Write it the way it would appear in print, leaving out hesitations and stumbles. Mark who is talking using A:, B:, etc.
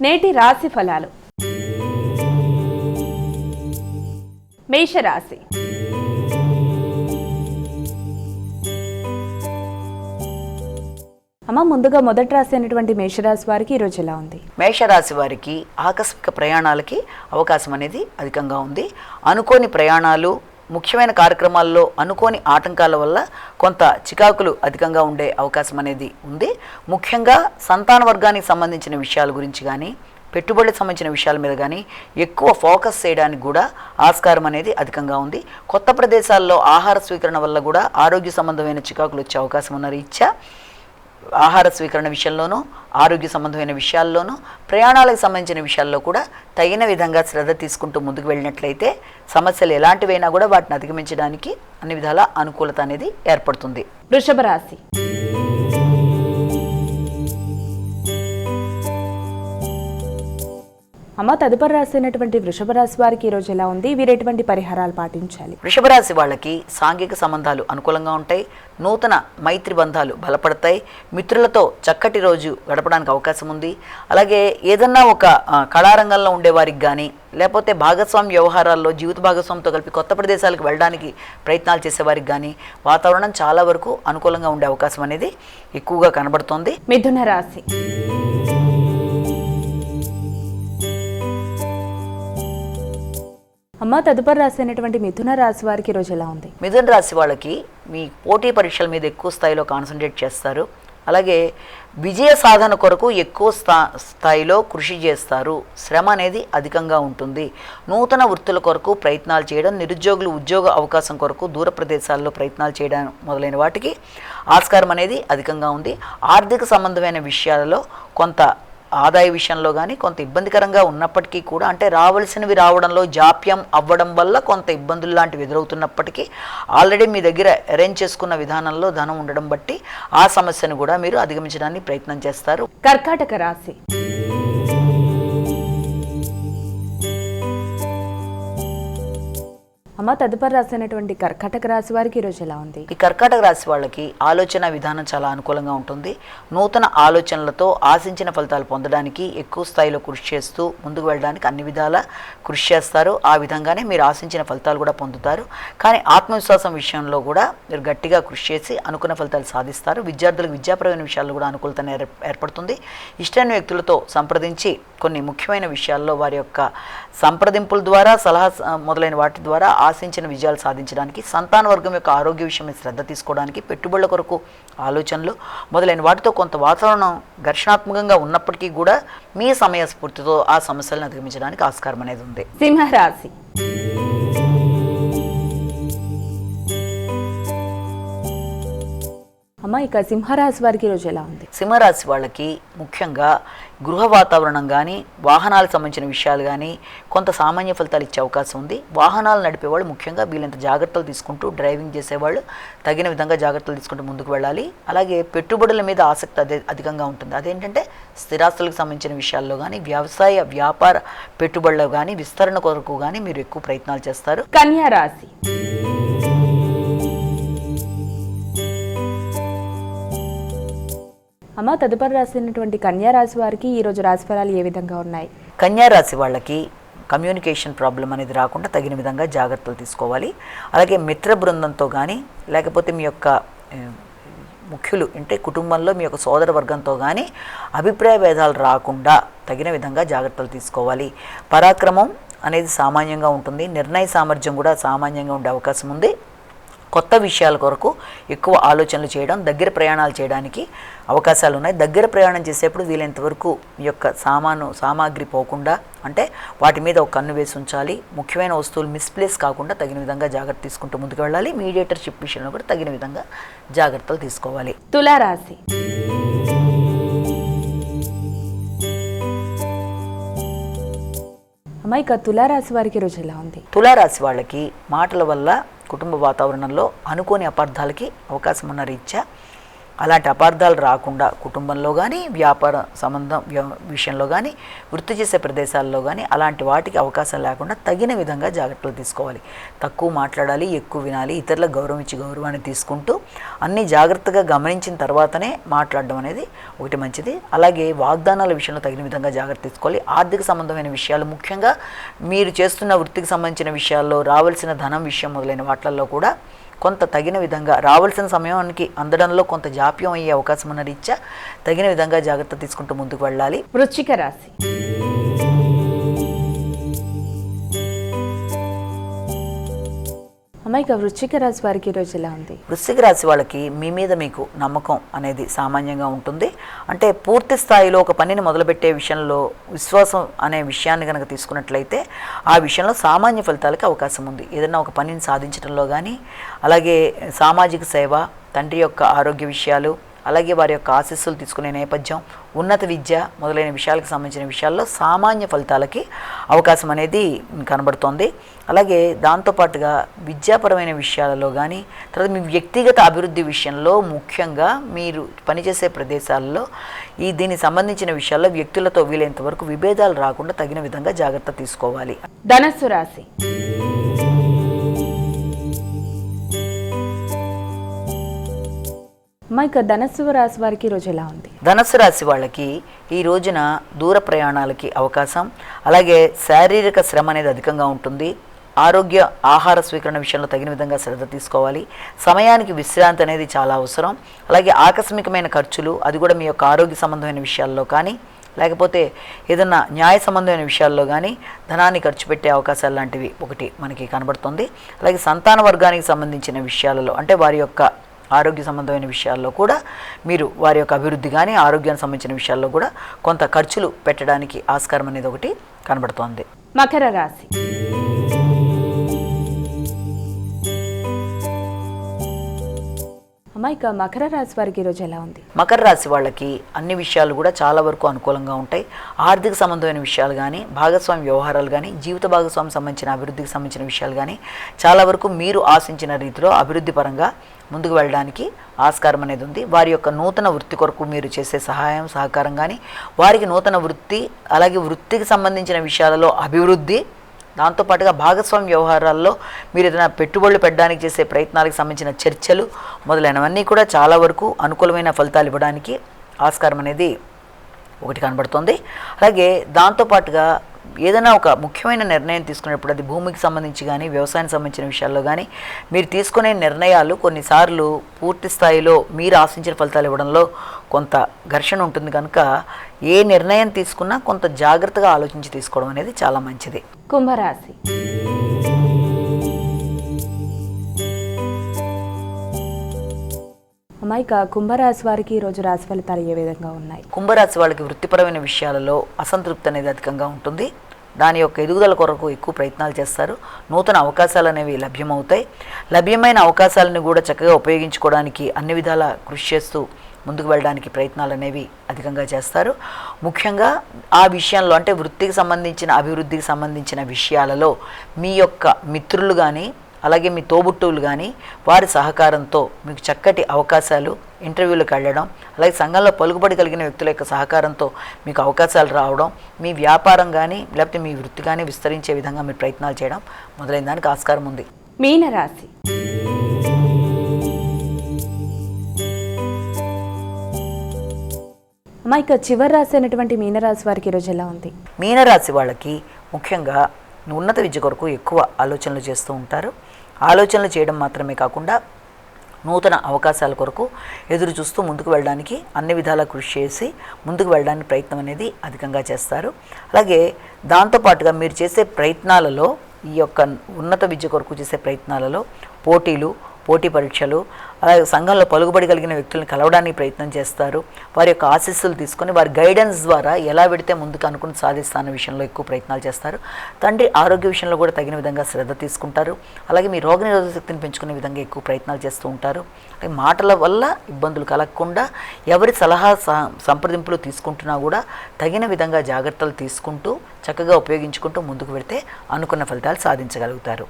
A: నేటి రాశి ఫలాలు. మేషరాశి. అమ్మ, ముందుగా మొదటి రాశి అయినటువంటి మేషరాశి వారికి ఈరోజు ఎలా ఉంది?
B: మేషరాశి వారికి ఆకస్మిక ప్రయాణాలకి అవకాశం అనేది అధికంగా ఉంది. అనుకోని ప్రయాణాలు, ముఖ్యమైన కార్యక్రమాల్లో అనుకోని ఆటంకాల వల్ల కొంత చికాకులు అధికంగా ఉండే అవకాశం అనేది ఉంది. ముఖ్యంగా సంతాన వర్గానికి సంబంధించిన విషయాల గురించి కానీ, పెట్టుబడులకు సంబంధించిన విషయాల మీద కానీ ఎక్కువ ఫోకస్ చేయడానికి కూడా ఆస్కారం అనేది అధికంగా ఉంది. కొత్త ప్రదేశాల్లో ఆహార స్వీకరణ వల్ల కూడా ఆరోగ్య సంబంధమైన చికాకులు వచ్చే అవకాశం ఉన్న రీత్యా ఆహార స్వీకరణ విషయంలోనూ, ఆరోగ్య సంబంధమైన విషయాల్లోనూ, ప్రయాణాలకు సంబంధించిన విషయాల్లో కూడా తగిన విధంగా శ్రద్ధ తీసుకుంటూ ముందుకు వెళ్ళినట్లయితే సమస్యలు ఎలాంటివైనా కూడా వాటిని అధిగమించడానికి అన్ని విధాల అనుకూలత అనేది ఏర్పడుతుంది.
A: వృషభ రాశి. అమ్మ, తదుపరి రాశి అయినటువంటి వృషభ రాశి వారికి ఈరోజు ఎలా ఉంది? వీరు ఎటువంటి పరిహారాలు పాటించాలి?
B: వృషభ రాశి వాళ్ళకి సాంఘిక సంబంధాలు అనుకూలంగా ఉంటాయి. నూతన మైత్రి బంధాలు బలపడతాయి. మిత్రులతో చక్కటి రోజు గడపడానికి అవకాశం ఉంది. అలాగే ఏదన్నా ఒక కళారంగంలో ఉండేవారికి కానీ, లేకపోతే భాగస్వామ్య వ్యవహారాల్లో జీవిత భాగస్వామితో కలిపి కొత్త ప్రదేశాలకు వెళ్ళడానికి ప్రయత్నాలు చేసేవారికి కానీ వాతావరణం చాలా వరకు అనుకూలంగా ఉండే అవకాశం అనేది ఎక్కువగా కనబడుతోంది.
A: మిథున రాశి. అమ్మ, తదుపరి రాశి అయినటువంటి మిథున రాశి వారికి ఈరోజు ఎలా ఉంది?
B: మిథున రాశి వాళ్ళకి మీ పోటీ పరీక్షల మీద ఎక్కువ స్థాయిలో కాన్సన్ట్రేట్ చేస్తారు. అలాగే విజయ సాధన కొరకు ఎక్కువ స్థాయిలో కృషి చేస్తారు. శ్రమ అనేది అధికంగా ఉంటుంది. నూతన వృత్తుల కొరకు ప్రయత్నాలు చేయడం, నిరుద్యోగులు ఉద్యోగ అవకాశం కొరకు దూర ప్రదేశాల్లో ప్రయత్నాలు చేయడం మొదలైన వాటికి ఆస్కారం అనేది అధికంగా ఉంది. ఆర్థిక సంబంధమైన విషయాలలో కొంత ఆదాయ విషయంలో కానీ కొంత ఇబ్బందికరంగా ఉన్నప్పటికీ కూడా, అంటే రావాల్సినవి రావడంలో జాప్యం అవ్వడం వల్ల కొంత ఇబ్బందులు లాంటివి ఎదురవుతున్నప్పటికీ ఆల్రెడీ మీ దగ్గర అరేంజ్ చేసుకున్న విధానంలో ధనం ఉండడం బట్టి ఆ సమస్యను కూడా మీరు అధిగమించడానికి ప్రయత్నం చేస్తారు.
A: కర్కాటక రాశి. అమ్మ, తదుపరి రాశి అయినటువంటి కర్కాటక రాశి వారికి ఈరోజు ఎలా ఉంది?
B: ఈ కర్కాటక రాశి వాళ్ళకి ఆలోచన విధానం చాలా అనుకూలంగా ఉంటుంది. నూతన ఆలోచనలతో ఆశించిన ఫలితాలు పొందడానికి ఎక్కువ స్థాయిలో కృషి చేస్తూ ముందుకు వెళ్ళడానికి అన్ని విధాలా కృషి చేస్తారు. ఆ విధంగానే మీరు ఆశించిన ఫలితాలు కూడా పొందుతారు. కానీ ఆత్మవిశ్వాసం విషయంలో కూడా మీరు గట్టిగా కృషి చేసి అనుకున్న ఫలితాలు సాధిస్తారు. విద్యార్థులకు విద్యాపరమైన విషయాల్లో కూడా అనుకూలత ఏర్పడుతుంది. ఇష్టమైన వ్యక్తులతో సంప్రదించి కొన్ని ముఖ్యమైన విషయాల్లో వారి యొక్క సంప్రదింపుల ద్వారా, సలహా మొదలైన వాటి ద్వారా ఆశించిన విజయాలు సాధించడానికి, సంతాన వర్గం యొక్క ఆరోగ్య విషయమై శ్రద్ధ తీసుకోవడానికి, పెట్టుబడుల కొరకు ఆలోచనలు మొదలైన వాటితో కొంత వాతావరణం ఘర్షణాత్మకంగా ఉన్నప్పటికీ కూడా మీ సమయ స్ఫూర్తితో ఆ సమస్యలను అధిగమించడానికి ఆస్కారం అనేది ఉంది.
A: సింహరాశి. అమ్మ, ఇక సింహరాశి వారికి ఈరోజు ఎలా ఉంది?
B: సింహరాశి వాళ్ళకి ముఖ్యంగా గృహ వాతావరణం కానీ, వాహనాలకు సంబంధించిన విషయాలు కానీ కొంత సామాన్య ఫలితాలు ఇచ్చే అవకాశం ఉంది. వాహనాలు నడిపేవాళ్ళు ముఖ్యంగా వీళ్ళంత జాగ్రత్తలు తీసుకుంటూ, డ్రైవింగ్ చేసేవాళ్ళు తగిన విధంగా జాగ్రత్తలు తీసుకుంటూ ముందుకు వెళ్ళాలి. అలాగే పెట్టుబడుల మీద ఆసక్తి అధికంగా ఉంటుంది. అదేంటంటే స్థిరాస్తులకు సంబంధించిన విషయాల్లో కానీ, వ్యవసాయ వ్యాపార పెట్టుబడులు కానీ, విస్తరణ కొరకు కానీ మీరు ఎక్కువ ప్రయత్నాలు చేస్తారు.
A: కన్యా రాశి. అమ్మ, తదుపరి రాసినటువంటి కన్యా రాశి వారికి ఈరోజు రాశి ఫలాలు ఏ విధంగా ఉన్నాయి?
B: కన్యా రాశి వాళ్ళకి కమ్యూనికేషన్ ప్రాబ్లం అనేది రాకుండా తగిన విధంగా జాగ్రత్తలు తీసుకోవాలి. అలాగే మిత్ర బృందంతో కానీ, లేకపోతే మీ యొక్క ముఖ్యులు అంటే కుటుంబంలో మీ యొక్క సోదర వర్గంతో కానీ అభిప్రాయ భేదాలు రాకుండా తగిన విధంగా జాగ్రత్తలు తీసుకోవాలి. పరాక్రమం అనేది సామాన్యంగా ఉంటుంది. నిర్ణయ సామర్థ్యం కూడా సామాన్యంగా ఉండే అవకాశం ఉంది. కొత్త విషయాల కొరకు ఎక్కువ ఆలోచనలు చేయడం, దగ్గర ప్రయాణాలు చేయడానికి అవకాశాలు ఉన్నాయి. దగ్గర ప్రయాణం చేసేప్పుడు వీలైనంతవరకు మీ యొక్క సామాగ్రి పోకుండా, అంటే వాటి మీద ఒక కన్ను వేసి ఉంచాలి. ముఖ్యమైన వస్తువులు మిస్ప్లేస్ కాకుండా తగిన విధంగా జాగ్రత్త తీసుకుంటూ ముందుకు వెళ్ళాలి. మీడియేటర్షిప్ విషయంలో కూడా తగిన విధంగా జాగ్రత్తలు తీసుకోవాలి.
A: తులారాశి. అమ్మ, ఇక తులారాశి వారికి ఈరోజు ఎలా ఉంది?
B: తులారాశి వాళ్ళకి మాటల వల్ల కుటుంబ వాతావరణంలో అనుకోని అపార్థాలకి అవకాశం ఉన్న రీత్యా అలాంటి అపార్థాలు రాకుండా కుటుంబంలో కానీ వ్యాపార సంబంధం విషయంలో కానీ వృత్తి చేసే ప్రదేశాల్లో కానీ అలాంటి వాటికి అవకాశం లేకుండా తగిన విధంగా జాగ్రత్తలు తీసుకోవాలి. తక్కువ మాట్లాడాలి, ఎక్కువ వినాలి, ఇతరులకు గౌరవం ఇచ్చి గౌరవాన్ని తీసుకుంటూ అన్నీ జాగ్రత్తగా గమనించిన తర్వాతనే మాట్లాడడం అనేది ఒకటి మంచిది. అలాగే వాగ్దానాల విషయంలో తగిన విధంగా జాగ్రత్త తీసుకోవాలి. ఆర్థిక సంబంధమైన విషయాలు, ముఖ్యంగా మీరు చేస్తున్న వృత్తికి సంబంధించిన విషయాల్లో రావాల్సిన ధనం విషయం మొదలైన వాటిల్లో కూడా కొంత తగిన విధంగా రావాల్సిన సమయానికి అందడంలో కొంత జాప్యం అయ్యే అవకాశం ఉన్న రీత్యా తగిన విధంగా జాగ్రత్త తీసుకుంటూ ముందుకు వెళ్ళాలి.
A: వృశ్చిక రాశి. అమ్మాయిక వృశ్చిక రాశి వారికి ఈరోజు ఎలా ఉంది?
B: వృశ్చిక రాశి వాళ్ళకి మీ మీద మీకు నమ్మకం అనేది సామాన్యంగా ఉంటుంది. అంటే పూర్తి స్థాయిలో ఒక పనిని మొదలుపెట్టే విషయంలో విశ్వాసం అనే విషయాన్ని కనుక తీసుకున్నట్లయితే ఆ విషయంలో సామాన్య ఫలితాలకి అవకాశం ఉంది. ఏదైనా ఒక పనిని సాధించడంలో కానీ, అలాగే సామాజిక సేవ, తండ్రి యొక్క ఆరోగ్య విషయాలు, అలాగే వారి యొక్క ఆశీస్సులు తీసుకునే నేపథ్యం, ఉన్నత విద్య మొదలైన విషయాలకు సంబంధించిన విషయాల్లో సామాన్య ఫలితాలకి అవకాశం అనేది కనబడుతోంది. అలాగే దాంతోపాటుగా విద్యాపరమైన విషయాలలో కానీ, తర్వాత మీ వ్యక్తిగత అభివృద్ధి విషయంలో, ముఖ్యంగా మీరు పనిచేసే ప్రదేశాల్లో దీనికి సంబంధించిన విషయాల్లో వ్యక్తులతో వీలైనంత వరకు విభేదాలు రాకుండా తగిన విధంగా జాగ్రత్త తీసుకోవాలి.
A: ధనస్సు రాశి. అమ్మాయిక ధనస్సు రాశి వారికి ఈరోజు ఎలా ఉంది?
B: ధనస్సు రాశి వాళ్ళకి ఈ రోజున దూర ప్రయాణాలకి అవకాశం, అలాగే శారీరక శ్రమ అనేది అధికంగా ఉంటుంది. ఆరోగ్య ఆహార స్వీకరణ విషయంలో తగిన విధంగా శ్రద్ధ తీసుకోవాలి. సమయానికి విశ్రాంతి అనేది చాలా అవసరం. అలాగే ఆకస్మికమైన ఖర్చులు, అది కూడా మీ యొక్క ఆరోగ్య సంబంధమైన విషయాల్లో కానీ, లేకపోతే ఏదన్నా న్యాయ సంబంధమైన విషయాల్లో కానీ ధనాన్ని ఖర్చు పెట్టే అవకాశాలు లాంటివి ఒకటి మనకి కనబడుతుంది. అలాగే సంతాన వర్గానికి సంబంధించిన విషయాలలో, అంటే వారి యొక్క ఆరోగ్య సంబంధమైన విషయాల్లో కూడా మీరు వారి యొక్క అభివృద్ధి కానీ ఆరోగ్యానికి సంబంధించిన విషయాల్లో కూడా కొంత ఖర్చులు పెట్టడానికి ఆస్కారం అనేది ఒకటి కనబడుతోంది.
A: మకర రాశి. అమ్మాయిక మకర రాశి వారికి ఈరోజు ఎలా ఉంది?
B: మకర రాశి వాళ్ళకి అన్ని విషయాలు కూడా చాలా వరకు అనుకూలంగా ఉంటాయి. ఆర్థిక సంబంధమైన విషయాలు కానీ, భాగస్వామి వ్యవహారాలు కానీ, జీవిత భాగస్వామి సంబంధించిన అభివృద్ధికి సంబంధించిన విషయాలు కానీ చాలా వరకు మీరు ఆశించిన రీతిలో అభివృద్ధి పరంగా ముందుకు వెళ్ళడానికి ఆస్కారం అనేది ఉంది. వారి యొక్క నూతన వృత్తి కొరకు మీరు చేసే సహాయం సహకారం కానీ, వారికి నూతన వృత్తి, అలాగే వృత్తికి సంబంధించిన విషయాలలో అభివృద్ధి, దాంతోపాటుగా భాగస్వామ్య వ్యవహారాల్లో మీరు ఏదైనా పెట్టుబడులు పెట్టడానికి చేసే ప్రయత్నాలకు సంబంధించిన చర్చలు మొదలైనవన్నీ కూడా చాలా వరకు అనుకూలమైన ఫలితాలు ఇవ్వడానికి ఆస్కారం అనేది ఒకటి కనబడుతుంది. అలాగే దాంతోపాటుగా ఏదైనా ఒక ముఖ్యమైన నిర్ణయం తీసుకునేప్పుడు, అది భూమికి సంబంధించి కానీ వ్యవసాయానికి సంబంధించిన విషయాల్లో కానీ మీరు తీసుకునే నిర్ణయాలు కొన్నిసార్లు పూర్తి స్థాయిలో మీరు ఆశించిన ఫలితాలు ఇవ్వడంలో కొంత ఘర్షణ ఉంటుంది. కనుక ఏ నిర్ణయం తీసుకున్నా కొంత జాగ్రత్తగా ఆలోచించి తీసుకోవడం అనేది చాలా మంచిది.
A: కుంభరాశి. అమ్మాయిక కుంభరాశి వారికి ఈరోజు రాశి ఫలితాలు ఏ విధంగా ఉన్నాయి?
B: కుంభరాశి వాళ్ళకి వృత్తిపరమైన విషయాలలో అసంతృప్తి అనేది అధికంగా ఉంటుంది. దాని యొక్క ఎదుగుదల కొరకు ఎక్కువ ప్రయత్నాలు చేస్తారు. నూతన అవకాశాలు అనేవి లభ్యమవుతాయి. లభ్యమైన అవకాశాలను కూడా చక్కగా ఉపయోగించుకోవడానికి అన్ని విధాల కృషి చేస్తూ ముందుకు వెళ్ళడానికి ప్రయత్నాలు అనేవి అధికంగా చేస్తారు. ముఖ్యంగా ఆ విషయంలో, అంటే వృత్తికి సంబంధించిన అభివృద్ధికి సంబంధించిన విషయాలలో మీ యొక్క మిత్రులు కానీ, అలాగే మీ తోబుట్టువులు కానీ వారి సహకారంతో మీకు చక్కటి అవకాశాలు, ఇంటర్వ్యూలకు వెళ్ళడం, అలాగే సంఘంలో పలుకుబడి కలిగిన వ్యక్తుల యొక్క సహకారంతో మీకు అవకాశాలు రావడం, మీ వ్యాపారం కానీ లేకపోతే మీ వృత్తి కానీ విస్తరించే విధంగా మీరు ప్రయత్నాలు చేయడం మొదలైన దానికి ఆస్కారం ఉంది.
A: మీనరాశి. అమ్మాయిక చివరి రాశి అయినటువంటి మీనరాశి వారికి ఈరోజు ఎలా ఉంది?
B: మీనరాశి వాళ్ళకి ముఖ్యంగా ఉన్నత విద్య కొరకు ఎక్కువ ఆలోచనలు చేస్తూ ఉంటారు. ఆలోచనలు చేయడం మాత్రమే కాకుండా నూతన అవకాశాల కొరకు ఎదురు చూస్తూ ముందుకు వెళ్ళడానికి అన్ని విధాలా కృషి చేసి ముందుకు వెళ్ళడానికి ప్రయత్నం అనేది అధికంగా చేస్తారు. అలాగే దాంతోపాటుగా మీరు చేసే ప్రయత్నాలలో, ఈ యొక్క ఉన్నత విద్య కొరకు చేసే ప్రయత్నాలలో పోటీ పరీక్షలు, అలాగే సంఘంలో పలుకుబడి కలిగిన వ్యక్తులను కలవడానికి ప్రయత్నం చేస్తారు. వారి యొక్క ఆశీస్సులు తీసుకొని వారి గైడెన్స్ ద్వారా ఎలా పెడితే ముందుకు అనుకుని సాధిస్తాన్న విషయంలో ఎక్కువ ప్రయత్నాలు చేస్తారు. తండ్రి ఆరోగ్య విషయంలో కూడా తగిన విధంగా శ్రద్ధ తీసుకుంటారు. అలాగే మీ రోగనిరోధక శక్తిని పెంచుకునే విధంగా ఎక్కువ ప్రయత్నాలు చేస్తూ ఉంటారు. అలాగే మాటల వల్ల ఇబ్బందులు కలగకుండా ఎవరి సలహా సంప్రదింపులు తీసుకుంటున్నా కూడా తగిన విధంగా జాగ్రత్తలు తీసుకుంటూ చక్కగా ఉపయోగించుకుంటూ ముందుకు వెళితే అనుకున్న ఫలితాలు సాధించగలుగుతారు.